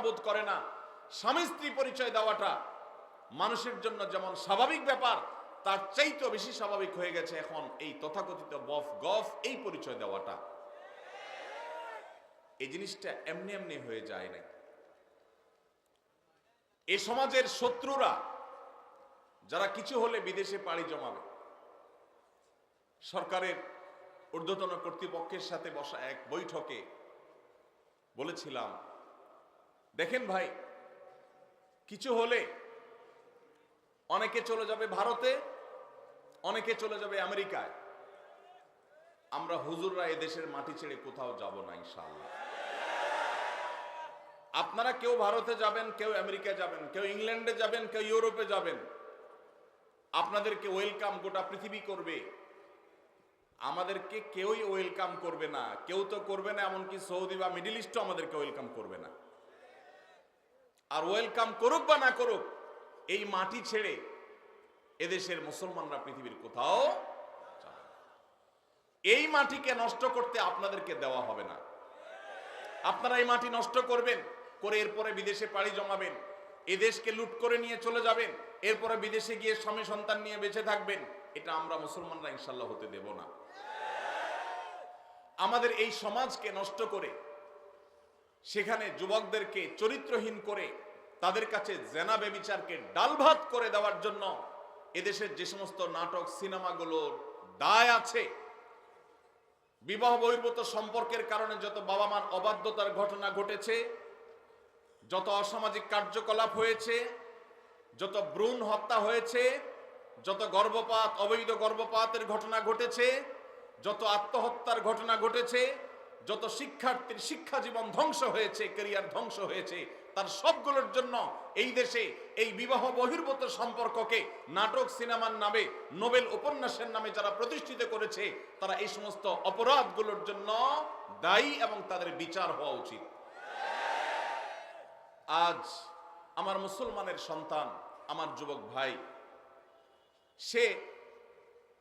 বোধ করে না। স্বামী স্ত্রী পরিচয় দেওয়াটা মানুষের জন্য যেমন স্বাভাবিক ব্যাপার, তার চাইতেও বেশি স্বাভাবিক হয়ে গেছে এখন এই তথাকথিত বফ গফ এই পরিচয় দেওয়াটা। এই জিনিসটা এমনি এমনি হয়ে যায় না। এ সমাজের শত্রুরা যারা কিছু হলে বিদেশে পাড়ি জমাবে, সরকারের ঊর্ধ্বতন কর্তৃপক্ষের সাথে বসা এক বৈঠকে বলেছিলাম, দেখেন ভাই, কিছু হলে অনেকে চলে যাবে ভারতে, অনেকে চলে যাবে আমেরিকায়। আমরা হুজুররা এ দেশের মাটি ছেড়ে কোথাও যাব না ইনশাআল্লাহ। আপনারা কেউ ভারতে যাবেন, কেউ আমেরিকায় যাবেন, কেউ ইংল্যান্ডে যাবেন, কেউ ইউরোপে যাবেন, আপনাদেরকে ওয়েলকাম গোটা পৃথিবী করবে। আমাদেরকে কেউই ওয়েলকাম করবে না, কেউ তো করবে না, এমনকি সৌদি বা মিডল ইস্টও আমাদেরকে ওয়েলকাম করবে না। আর ওয়েলকাম করুক বা না করুক, এই মাটি ছেড়ে এদেশের মুসলমানরা পৃথিবীর কোথাও যাবে না। এই মাটিকে নষ্ট করতে আপনাদেরকে দেওয়া হবে না। আপনারা এই মাটি নষ্ট করবেন, করে এরপরে বিদেশে পাড়ি জমাবেন, এদেশকে লুট করে নিয়ে চলে যাবেন, এরপরে বিদেশে গিয়ে স্বামী সন্তান নিয়ে বেঁচে থাকবেন। এটা আমরা মুসলমানরা ইনশাল্লাহ হতে দেব না। আমাদের এই সমাজকে নষ্ট করে সেখানে যুবকদেরকে চরিত্রহীন করে তাদের কাছে জেনা বেবিচারকে ডালভাত করে দেওয়ার জন্য এদেশের যে সমস্ত নাটক সিনেমাগুলোর দায় আছে, বিবাহ বহির্ভূত সম্পর্কের কারণে যত বাবা মার অবাধ্যতার ঘটনা ঘটেছে, যত অসামাজিক কার্যকলাপ হয়েছে, যত ভ্রূণ হত্যা হয়েছে, যত গর্ভপাত, অবৈধ গর্ভপাতের ঘটনা ঘটেছে, যত আত্মহত্যার ঘটনা ঘটেছে, যত শিক্ষার্থীর শিক্ষা জীবন ধ্বংস হয়েছে, ক্যারিয়ার ধ্বংস হয়েছে, তার সবগুলোর জন্য এই দেশে এই বিবাহ বহির্ভূত সম্পর্ককে নাটক সিনেমার নামে, নোবেল উপন্যাসের নামে যারা প্রতিষ্ঠিত করেছে, তারা এই সমস্ত অপরাধগুলোর জন্য দায়ী এবং তাদের বিচার হওয়া উচিত। আজ আমার মুসলমানের সন্তান, আমার যুবক ভাই, সে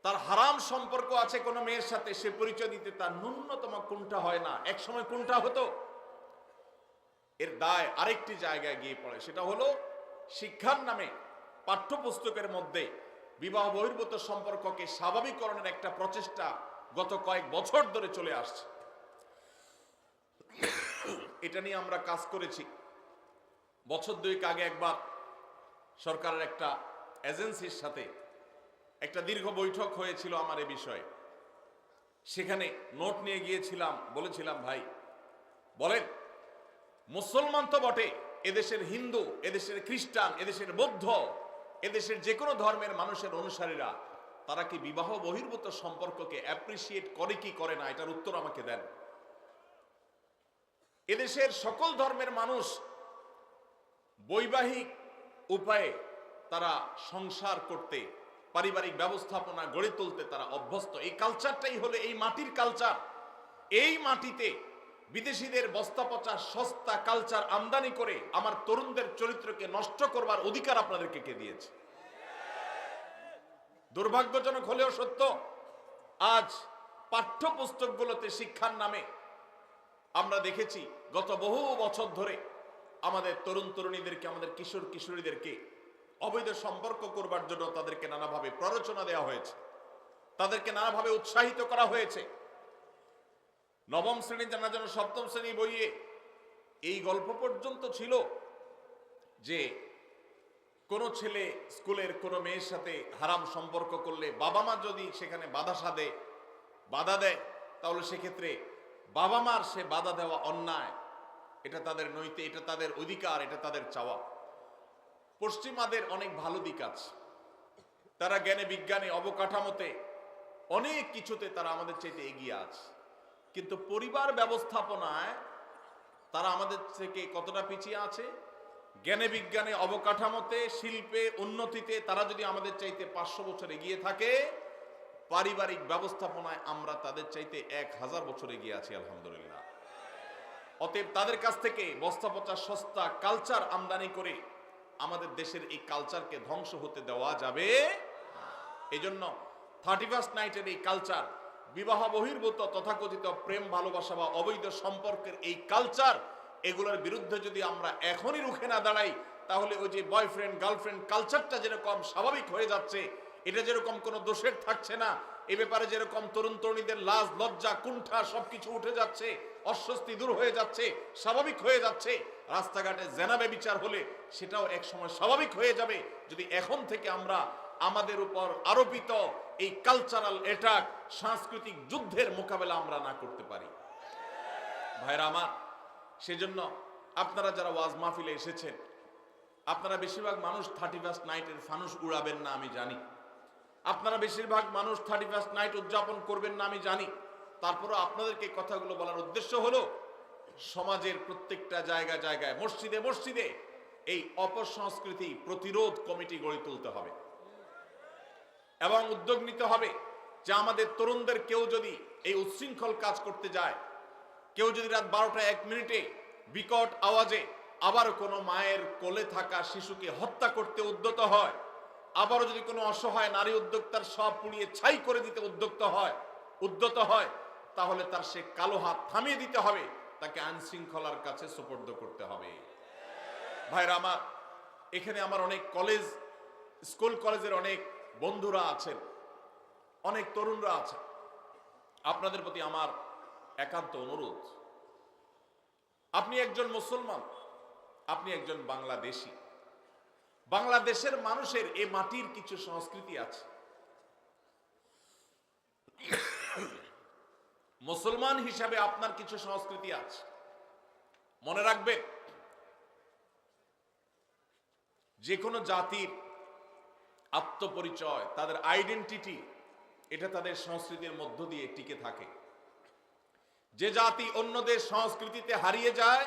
তার হারাম সম্পর্ক আছে কোনো মেয়ের সাথে, সে পরিচয় দিতে তার ন্যূনতম কোনটা হয় না। এক সময় কোনটা হতো, এর দায় আরেকটি জায়গায় গিয়ে পড়ে, সেটা হলো শিক্ষার নামে পাঠ্যপুস্তকের মধ্যে বিবাহ বহির্ভূত সম্পর্ককে স্বাভাবিকরণের একটা প্রচেষ্টা গত কয়েক বছর ধরে চলে আসছে। এটা নিয়ে আমরা কাজ করেছি। বছর দুয়েক আগে একবার সরকারের একটা এজেন্সির সাথে একটা দীর্ঘ বৈঠক হয়েছিল আমার এ বিষয়ে। সেখানে নোট নিয়ে গিয়েছিলাম, বলেছিলাম, ভাই বলেন, মুসলমান তো বটে, এদেশের হিন্দু, এদেশের খ্রিস্টান, এদেশের বৌদ্ধ, এদেশের যে কোনো ধর্মের মানুষের অনুসারীরা তারা কি বিবাহ বহির্ভূত সম্পর্ককে অ্যাপ্রিসিয়েট করে কি করে না, এটার উত্তর আমাকে দেন। এদেশের সকল ধর্মের মানুষ বৈবাহিক উপায়ে তারা সংসার করতে, পারিবারিক ব্যবস্থাপনা গড়ে তুলতে তারা অভ্যস্ত। এই কালচারটাই হলো এই মাটির কালচার। এই মাটিতে বিদেশিদের বস্তা পচা সস্তা কালচার আমদানি করে আমার তরুণদের চরিত্রকে নষ্ট করবার অধিকার আপনাদেরকে কে দিয়েছে? দুর্ভাগ্যজনক হলেও সত্য, আজ পাঠ্যপুস্তকগুলোতে শিক্ষার নামে আমরা দেখেছি গত বহু বছর ধরে আমাদের তরুণ তরুণীদেরকে, আমাদের কিশোর কিশোরীদেরকে অবৈধ সম্পর্ক করবার জন্য তাদেরকে নানাভাবে প্ররোচনা দেওয়া হয়েছে, তাদেরকে নানাভাবে উৎসাহিত করা হয়েছে। নবম শ্রেণী জানা যেন সপ্তম শ্রেণী বইয়ে এই গল্প পর্যন্ত ছিল যে কোনো ছেলে স্কুলের কোনো মেয়ের সাথে হারাম সম্পর্ক করলে বাবা মা যদি সেখানে বাধা দেয়, তাহলে সেক্ষেত্রে বাবা মার সে বাধা দেওয়া অন্যায়, এটা তাদের নৈতিক, এটা তাদের অধিকার, এটা তাদের চাওয়া। পশ্চিমাদের অনেক ভালো দিক আছে, তারা জ্ঞানে বিজ্ঞানে অবকাঠামোতে অনেক কিছুতে তারা আমাদের চাইতে এগিয়ে আছে, কিন্তু পরিবার ব্যবস্থাপনায় তারা আমাদের থেকে কতটা পিছিয়ে আছে? জ্ঞানে বিজ্ঞানে অবকাঠামোতে, শিল্পে, উন্নতিতে তারা যদি আমাদের চাইতে 500 বছর এগিয়ে থাকে, পারিবারিক ব্যবস্থাপনায় আমরা তাদের চাইতে 1000 বছর এগিয়ে আছি আলহামদুলিল্লাহ। অতএব তাদের কাছ থেকে বস্তা পচা সস্তা কালচার আমদানি করে আমাদের দেশের এই কালচারকে ধ্বংস হতে দেওয়া যাবে। এই জন্য 31st নাইটের এই কালচার, বিবাহ বহির্ভূত তথাকথিত প্রেম ভালোবাসা বা অবৈধ সম্পর্কের এই কালচার এগুলোর বিরুদ্ধে যদি আমরা এখনই রুখে না দাঁড়াই, তাহলে ওই যে বয়ফ্রেন্ড গার্লফ্রেন্ড কালচারটা যেরকম স্বাভাবিক হয়ে যাচ্ছে, এটা যেরকম কোনো দোষের থাকছে না, এ ব্যাপারে যেরকম তরুণ তরুণীদের লাজ লজ্জা কুণ্ঠা সবকিছু উঠে যাচ্ছে, অস্বস্তি দূর হয়ে যাচ্ছে, স্বাভাবিক হয়ে যাচ্ছে, রাস্তাঘাটে জেনাবে বিচার হলে সেটাও এক সময় স্বাভাবিক হয়ে যাবে, যদি এখন থেকে আমরা আমাদের উপর আরোপিত এই কালচারাল অ্যাটাক সাংস্কৃতিক যুদ্ধের মোকাবেলা আমরা না করতে পারি। ভাইরা আমার, সেজন্য আপনারা যারা ওয়াজ মাহফিলে এসেছেন, আপনারা বেশিরভাগ মানুষ 31 নাইটের ফানুস উড়াবেন না আমি জানি, আপনারা বেশিরভাগ মানুষ 31 নাইট উদযাপন করবেন না আমি জানি, তারপরও আপনাদেরকে কথাগুলো বলার উদ্দেশ্য হলো সমাজের প্রত্যেকটা জায়গায় জায়গায় মসজিদে মসজিদে এই অপসংস্কৃতি প্রতিরোধ কমিটি গড়ে তুলতে হবে এবং উদ্যোগ নিতে হবে যে আমাদের তরুণদের কেউ যদি এই উচ্ছৃঙ্খল কাজ করতে যায়, কেউ যদি রাত 12টা 1 মিনিটে বিকট আওয়াজে আবারও কোনো মায়ের কোলে থাকা শিশুকে হত্যা করতে উদ্যত হয়, আবারও যদি কোনো অসহায় নারী উদ্যোক্তার সব পুড়িয়ে ছাই করে দিতে উদ্যত হয়, তাহলে তার সে কালো হাত থামিয়ে দিতে হবে, তাকে আইন শৃঙ্খলার কাছে সুপর্দ করতে হবে। ভাইরা আমার, এখানে আমার অনেক স্কুল কলেজের অনেক বন্ধুরা আছেন, অনেক তরুণরা আছেন, আপনাদের প্রতি আমার একান্ত অনুরোধ, আপনি একজন মুসলমান, আপনি একজন বাংলাদেশী, বাংলাদেশের মানুষের এই মাটির কিছু সংস্কৃতি আছে, মুসলমান হিসাবে আপনার কিছু সংস্কৃতি আছে। মনে রাখবেন, যে কোনো জাতির আত্মপরিচয়, তাদের আইডেন্টিটি, এটা তাদের সংস্কৃতির মধ্য দিয়ে টিকে থাকে। যে জাতি অন্যদের সংস্কৃতিতে হারিয়ে যায়,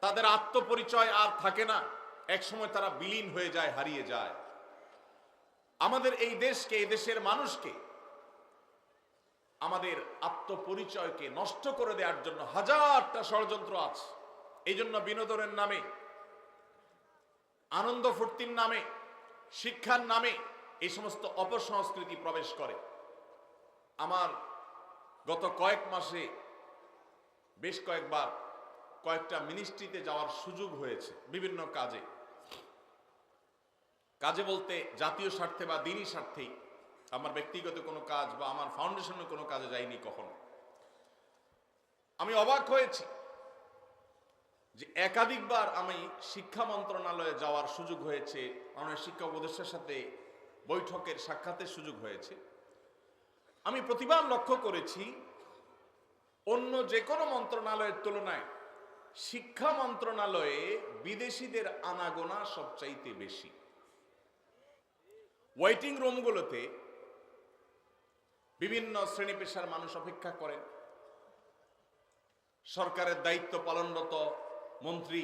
তাদের আত্মপরিচয় আর থাকে না, একসময় তারা বিলীন হয়ে যায়, হারিয়ে যায়। আমাদের এই দেশকে, এই দেশের মানুষকে, আমাদের আত্মপরিচয়কে নষ্ট করে দেওয়ার জন্য হাজারটা ষড়যন্ত্র আছে। এই জন্য বিনোদনের নামে, আনন্দ ফুর্তির নামে, শিক্ষার নামে এই সমস্ত অপসংস্কৃতি প্রবেশ করে। আমার গত কয়েক মাসে বেশ কয়েকবার কয়েকটা মিনিস্ট্রিতে যাওয়ার সুযোগ হয়েছে, বিভিন্ন কাজে বলতে জাতীয় স্বার্থে বা দিনী স্বার্থেই, আমার ব্যক্তিগত কোনো কাজ বা আমার ফাউন্ডেশনের কোনো কাজে যাইনি কখনো। আমি অবাক হয়েছি যে একাধিকবার আমি শিক্ষা মন্ত্রণালয়ে যাওয়ার সুযোগ হয়েছে, মাননীয় শিক্ষা উপদেষ্টার সাথে বৈঠকের সাক্ষাতের সুযোগ হয়েছে। আমি প্রতিবার লক্ষ্য করেছি অন্য যে কোনো মন্ত্রণালয়ের তুলনায় শিক্ষা মন্ত্রণালয়ে বিদেশিদের আনাগোনা সবচাইতে বেশি। ওয়েটিং রুমগুলোতে বিভিন্ন শ্রেণী পেশার মানুষ অপেক্ষা করেন, সরকারের দায়িত্ব পালনরত মন্ত্রী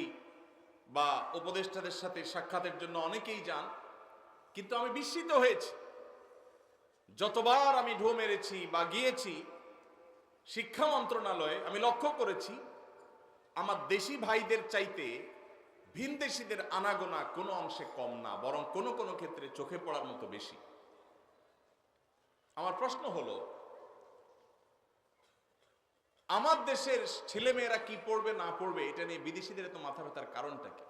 বা উপদেষ্টাদের সাথে সাক্ষাতের জন্য অনেকেই যান। কিন্তু আমি বিস্মিত হয়েছি, যতবার আমি ঢু মেরেছি বা গিয়েছি শিক্ষা মন্ত্রণালয়ে, আমি লক্ষ্য করেছি আমার দেশি ভাইদের চাইতে ভিনদেশীদের আনাগোনা কোনো অংশে কম না, বরং কোনো কোনো ক্ষেত্রে চোখে পড়ার মতো বেশি। আমার প্রশ্ন হলো, আমার দেশের ছেলেমেয়েরা কি পড়বে না পড়বে এটা নিয়ে বিদেশিদের এত মাথা ব্যথার কারণটা কি?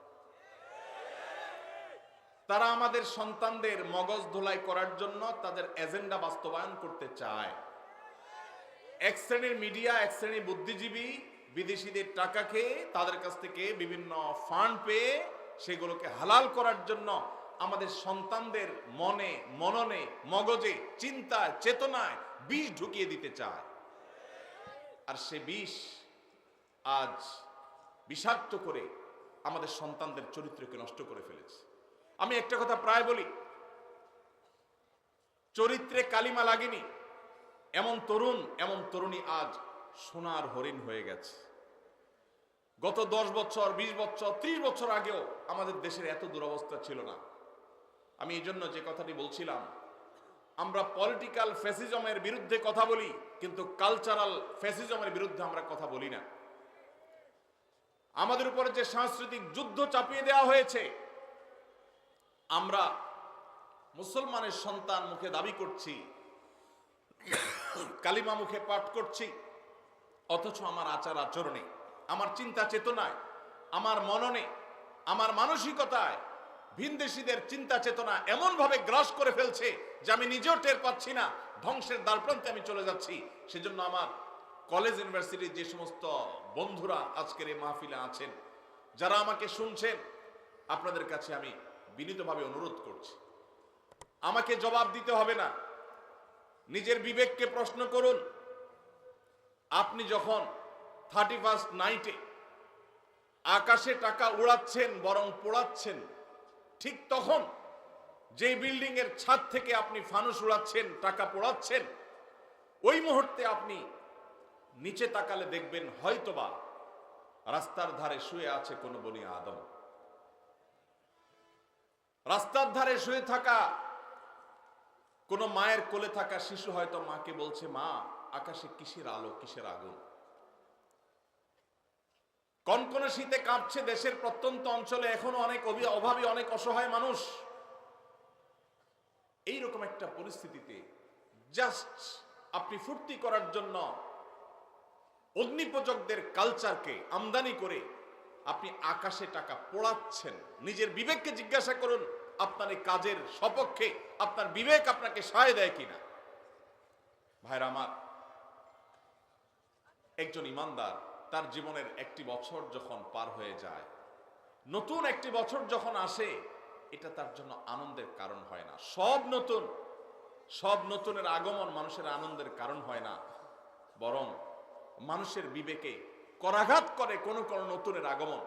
তারা আমাদের সন্তানদের মগজ ধোলাই করার জন্য তাদের এজেন্ডা বাস্তবায়ন করতে চায়। এক শ্রেণীর মিডিয়া, এক শ্রেণীর বুদ্ধিজীবী বিদেশিদের টাকা খেয়ে, তাদের কাছ থেকে বিভিন্ন ফান্ড পেয়ে সেগুলোকে হালাল করার জন্য আমাদের সন্তানদের মনে, মননে, মগজে, চিন্তায়, চেতনায় বিষ ঢুকিয়ে দিতে চায়। আর সে বিষ আজ বিষাক্ত করে আমাদের সন্তানদের চরিত্রকে নষ্ট করে ফেলেছে। আমি একটা কথা প্রায় বলি, চরিত্রে কালিমা লাগেনি এমন তরুণ, এমন তরুণী আজ সোনার হরিণ হয়ে গেছে। গত 10 বছর, 20 বছর, 30 বছর আগেও আমাদের দেশের এত দুরবস্থা ছিল না। আমি এই জন্য যে কথাটি বলছিলাম, আমরা পলিটিক্যাল ফ্যাসিজমের বিরুদ্ধে কথা বলি, কিন্তু কালচারাল ফ্যাসিজমের বিরুদ্ধে আমরা কথা বলি না। আমাদের উপরে যে সাংস্কৃতিক যুদ্ধ চাপিয়ে দেওয়া হয়েছে, আমরা মুসলমানের সন্তান মুখে দাবি করছি, কালিমা মুখে পাঠ করছি, অথচ আমার আচার আচরণে, আমার চিন্তা চেতনায়, আমার মননে, আমার মানসিকতায় ভিনদেশীদের চিন্তা চেতনা এমনভাবে গ্রাস করে ফেলছে যে আমি নিজেও টের পাচ্ছি না, ধ্বংসের দ্বারপ্রান্তে আমি চলে যাচ্ছি। সেজন্য আমার কলেজ ইউনিভার্সিটির যে সমস্ত বন্ধুরা আজকের এই মাহফিলে আছেন, যারা আমাকে শুনছেন, আপনাদের কাছে আমি বিনীতভাবে অনুরোধ করছি, আমাকে জবাব দিতে হবে না, নিজের বিবেককে প্রশ্ন করুন। আপনি যখন 31st নাইটে আকাশে টাকা উড়াচ্ছেন বরং পোড়াচ্ছেন, ঠিক তখন যে বিল্ডিং এর ছাদ থেকে আপনি ফানুস উড়াচ্ছেন, টাকা পোড়াচ্ছেন, ওই মুহূর্তে আপনি নিচে তাকালে দেখবেন হয়তোবা রাস্তার ধারে শুয়ে আছে কোন বনি আদম। রাস্তার ধারে শুয়ে থাকা কোন মায়ের কোলে থাকা শিশু হয়তো মাকে বলছে, মা আকাশে কিসের আলো, কিসের আগুন। কনকনে শীতে কাঁপছে দেশের প্রত্যন্ত অঞ্চলে এখনো অনেক অভাবী, অনেক অসহায় মানুষ। এইরকম একটা পরিস্থিতিতে জাস্ট আপনি ফুর্তি করার জন্য অগ্নিপূজকদের কালচারকে আমদানি করে আপনি আকাশে টাকা পোড়াচ্ছেন। নিজের বিবেককে জিজ্ঞাসা করুন, আপনার এই কাজের সপক্ষে আপনার বিবেক আপনাকে সায় দেয় কিনা। ভাইরা আমার, একজন ইমানদার তার জীবনের একটি বছর যখন পার হয়ে যায়, নতুন একটি বছর যখন আসে, এটা তার জন্য আনন্দের কারণ হয় না। সব নতুনের আগমন মানুষের আনন্দের কারণ হয় না, বরং মানুষের বিবেকে করাঘাত করে কোন নতুনের আগমন।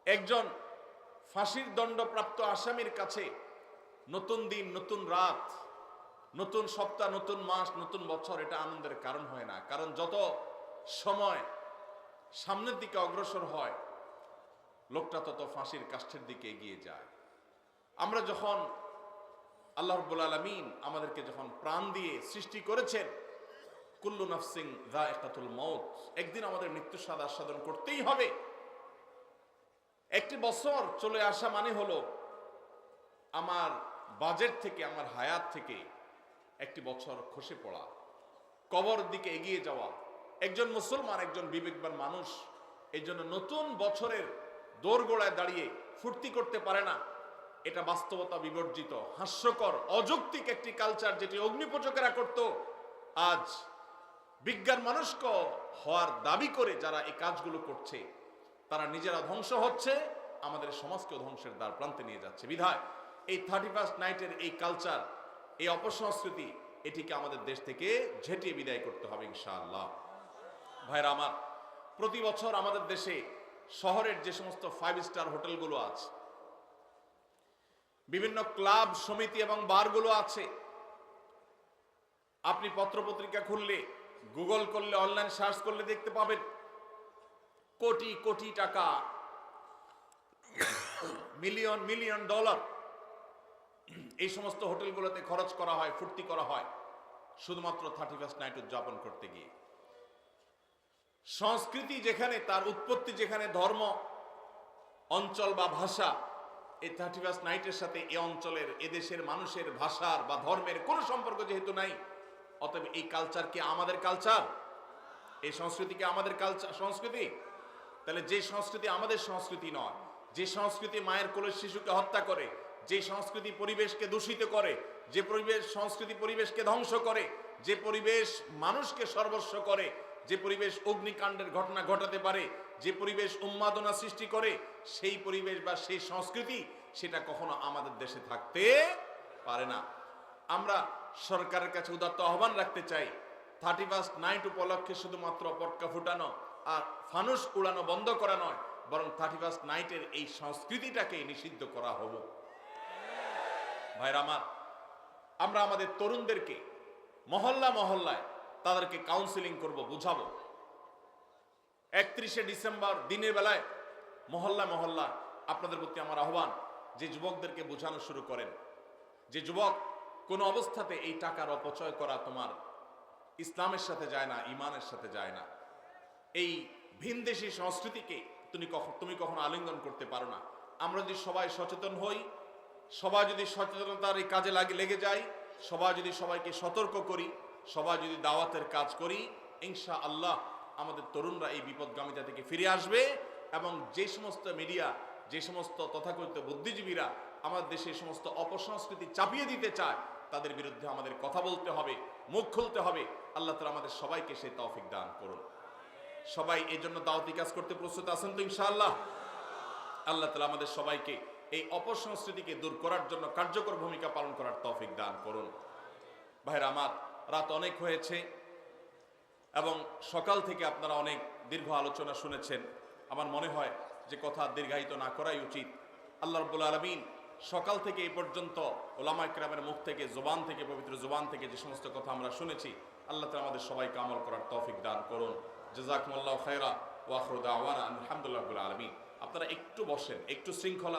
একজন ফাঁসির দণ্ডপ্রাপ্ত আসামির কাছে নতুন দিন, নতুন রাত, নতুন সপ্তাহ, নতুন মাস, নতুন বছর এটা আনন্দের কারণ হয় না। কারণ যত সময় সামনের দিকে অগ্রসর হয়, লোকটা তত ফাঁসির কাষ্ঠের দিকে এগিয়ে যায়। আমরা যখন আল্লাহ রাব্বুল আলামিন আমাদেরকে যখন প্রাণ দিয়ে সৃষ্টি করেছেন, কুল্লু নাফসিন যায়কাতুল মাউত, একদিন আমাদের মৃত্যু স্বাদ আস্বাদন করতেই হবে। একটি বছর চলে আসা মানে হলো আমার বাজেট থেকে, আমার হায়াত থেকে একটি বছর খসে পড়া, কবর দিকে এগিয়ে যাওয়া। একজন মুসলমান, একজন বিবেকবান মানুষ এই জন্য নতুন বছরের দোরগোড়ায় দাঁড়িয়ে ফুর্তি করতে পারে না। এটা বাস্তবতা বিবর্জিত, হাস্যকর, অযৌক্তিক একটি কালচার যেটি অগ্নিপূজকেরা করত। আজ বিজ্ঞান মনস্ক হওয়ার দাবি করে যারা এই কাজগুলো করছে, তারা নিজেরা ধ্বংস হচ্ছে, আমাদের সমাজকে ধ্বংসের দ্বার প্রান্তে নিয়ে যাচ্ছে। বিধায় এই 31st নাইটের এই কালচার, এই অপসংস্কৃতি, এটিকে আমাদের দেশ থেকে ঝেঁটিয়ে বিদায় করতে হবে ইনশাআল্লাহ। ভাইরা আমার, প্রতি বছর আমাদের দেশে শহরের যে সমস্ত 5 স্টার হোটেলগুলো আছে, বিভিন্ন ক্লাব সমিতি এবং বারগুলো আছে, আপনি পত্রপত্রিকা খুললে, গুগল করলে, অনলাইন সার্চ করলে দেখতে পাবেন কোটি কোটি টাকা, মিলিয়ন মিলিয়ন ডলার এই সমস্ত হোটেলগুলোতে খরচ করা হয়, ফুর্তি করা হয় শুধুমাত্র 31st নাইট উদযাপন করতে গিয়ে। সংস্কৃতি যেখানে, তার উৎপত্তি যেখানে, ধর্ম, অঞ্চল বা ভাষা, এই 31st নাইটের সাথে এ অঞ্চলের, এদেশের মানুষের ভাষার বা ধর্মের কোনো সম্পর্ক যেহেতু নাই, অতএব এই কালচার কি আমাদের কালচার? এই সংস্কৃতি কি আমাদের কালচার, সংস্কৃতি? তাহলে যে সংস্কৃতি আমাদের সংস্কৃতি নয়, যে সংস্কৃতি মায়ের কোলের শিশুকে হত্যা করে, যে সংস্কৃতি পরিবেশকে দূষিত করে, যে সংস্কৃতি পরিবেশকে ধ্বংস করে, যে পরিবেশ মানুষকে সর্বস্ব করে, যে পরিবেশ অগ্নিকাণ্ডের ঘটনা ঘটাতে পারে, যে পরিবেশ উন্মাদনা সৃষ্টি করে, সেই পরিবেশ বা সেই সংস্কৃতি সেটা কখনো আমাদের দেশে থাকতে পারে না। আমরা সরকারের কাছে উদাত্ত আহ্বান রাখতে চাই, 31st নাইট উপলক্ষে শুধুমাত্র পটকা ফুটানো আর ফানুস উড়ানো বন্ধ করা নয়, বরং 31st নাইটের এই সংস্কৃতিটাকে নিষিদ্ধ করা হলো। ভাইরা আমার, আমরা আমাদের তরুণদেরকে মহল্লা মহল্লায় তাদেরকে কাউন্সিলিং করব, বুঝাবো। 31শে ডিসেম্বর দিনের বেলায় মহল্লা মহল্লা আপনাদের প্রতি আমার আহ্বান, যে যুবকদেরকে বোঝানো শুরু করেন যে যুবক, কোন অবস্থাতে এই টাকার অপচয় করা তোমার ইসলামের সাথে যায় না, ইমানের সাথে যায় না। এই ভিনদেশী সংস্কৃতিকে তুমি কখনো আলিঙ্গন করতে পারো না। আমরা যদি সবাই সচেতন হই, সবাই যদি সচেতনতার এই কাজে লেগে যাই, সবাই যদি সবাইকে সতর্ক করি, সবাই যদি দাওয়াতের কাজ করি, ইনশাআল্লাহ আমাদের তরুণরা এই বিপদগামিতা থেকে ফিরে আসবে এবং যে সমস্ত মিডিয়া, যে সমস্ত তথাকথিত বুদ্ধিজীবীরা আমাদের দেশে সমস্ত অপসংস্কৃতি চাপিয়ে দিতে চায়, তাদের বিরুদ্ধে আমাদের কথা বলতে হবে, মুখ খুলতে হবে। আল্লাহ তাআলা আমাদের সবাইকে সেই তৌফিক দান করুন। সবাই এই জন্য দাওয়াতি কাজ করতে প্রস্তুত আছেন তো ইনশাআল্লাহ? আল্লাহ তাআলা আমাদের সবাইকে এই অপসংস্কৃতিকে দূর করার জন্য কার্যকর ভূমিকা পালন করার তৌফিক দান করুন। ভাইরা আমার, রাত অনেক হয়েছে এবং সকাল থেকে আপনারা অনেক দীর্ঘ আলোচনা শুনেছেন। আমার মনে হয় যে কথা দীর্ঘায়িত না করাই উচিত। আল্লাহ রাব্বুল আলামিন সকাল থেকে এই পর্যন্ত ওলামা ইকরামের মুখ থেকে, জবান থেকে, পবিত্র জবান থেকে যে সমস্ত কথা আমরা শুনেছি, আল্লাহ তাআলা আমাদের সবাইকে আমল করার তৌফিক দান করুন। জাযাকুমুল্লাহু খায়রা ওয়া আখিরু দাওয়ানা আলহামদুলিল্লাহি রাব্বিল আলামিন। আপনারা একটু বসেন, একটু শৃঙ্খলা